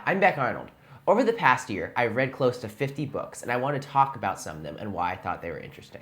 I'm Beck Arnold. Over the past year, I've read close to 50 books, and I want to talk about some of them and why I thought they were interesting.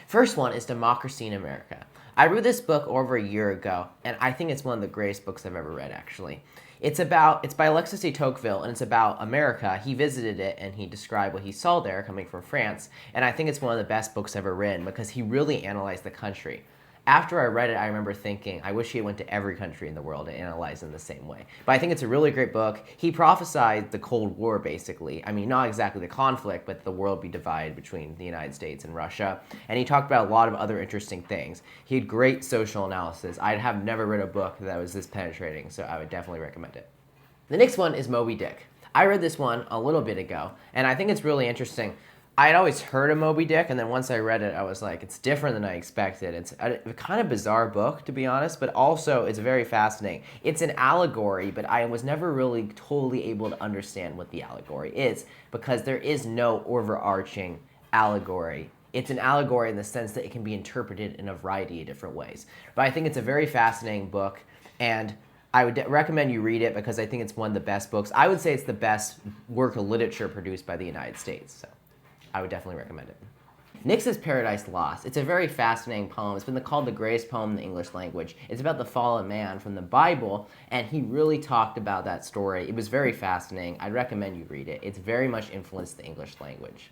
First one is Democracy in America. I read this book over a year ago, and I think it's one of the greatest books I've ever read, actually. It's by Alexis de Tocqueville, and it's about America. He visited it, and he described what he saw there coming from France, and I think it's one of the best books ever written because he really analyzed the country. After I read it, I remember thinking, I wish he had went to every country in the world and analyzed in the same way. But I think it's a really great book. He prophesied the Cold War, basically. I mean, not exactly the conflict, but the world be divided between the United States and Russia. And he talked about a lot of other interesting things. He had great social analysis. I have never read a book that was this penetrating, so I would definitely recommend it. The next one is Moby Dick. I read this one a little bit ago, and I think it's really interesting. I had always heard of Moby Dick, and then once I read it, I was like, it's different than I expected. It's a kind of bizarre book, to be honest, but also it's very fascinating. It's an allegory, but I was never really totally able to understand what the allegory is because there is no overarching allegory. It's an allegory in the sense that it can be interpreted in a variety of different ways. But I think it's a very fascinating book, and I would recommend you read it because I think it's one of the best books. I would say it's the best work of literature produced by the United States. So I would definitely recommend it. Next is Paradise Lost. It's a very fascinating poem. It's been called the greatest poem in the English language. It's about the fallen man from the Bible, and he really talked about that story. It was very fascinating. I'd recommend you read it. It's very much influenced the English language.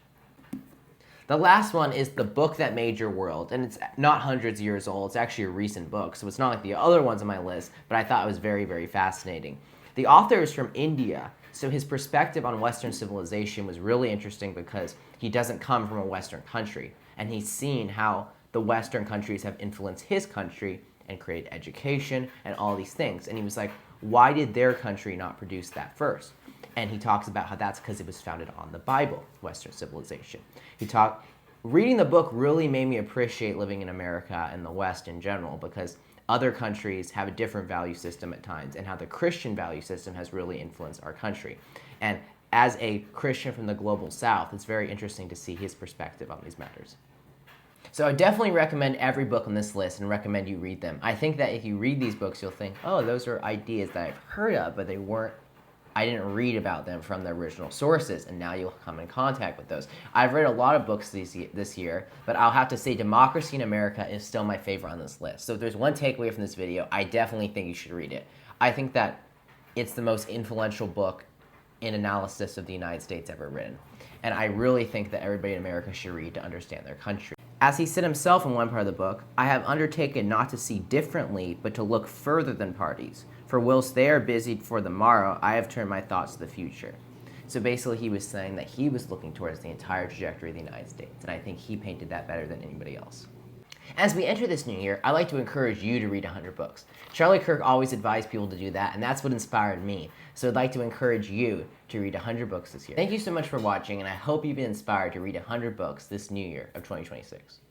The last one is The Book That Made Your World, and it's not hundreds of years old. It's actually a recent book, so it's not like the other ones on my list, but I thought it was very, very fascinating. The author is from India, so his perspective on Western civilization was really interesting because he doesn't come from a Western country, and he's seen how the Western countries have influenced his country and created education and all these things. And he was like, why did their country not produce that first? And he talks about how that's because it was founded on the Bible, Western civilization. Reading the book really made me appreciate living in America and the West in general because other countries have a different value system at times and how the Christian value system has really influenced our country. And as a Christian from the global South, it's very interesting to see his perspective on these matters. So I definitely recommend every book on this list and recommend you read them. I think that if you read these books, you'll think, oh, those are ideas that I've heard of, but I didn't read about them from the original sources, and now you'll come in contact with those. I've read a lot of books this year, but I'll have to say Democracy in America is still my favorite on this list. So if there's one takeaway from this video, I definitely think you should read it. I think that it's the most influential book in analysis of the United States ever written. And I really think that everybody in America should read to understand their country. As he said himself in one part of the book, I have undertaken not to see differently, but to look further than parties. For whilst they are busied for the morrow, I have turned my thoughts to the future. So basically he was saying that he was looking towards the entire trajectory of the United States, and I think he painted that better than anybody else. As we enter this new year, I like to encourage you to read 100 books. Charlie Kirk always advised people to do that, and that's what inspired me. So I'd like to encourage you to read 100 books this year. Thank you so much for watching, and I hope you've been inspired to read 100 books this new year of 2026.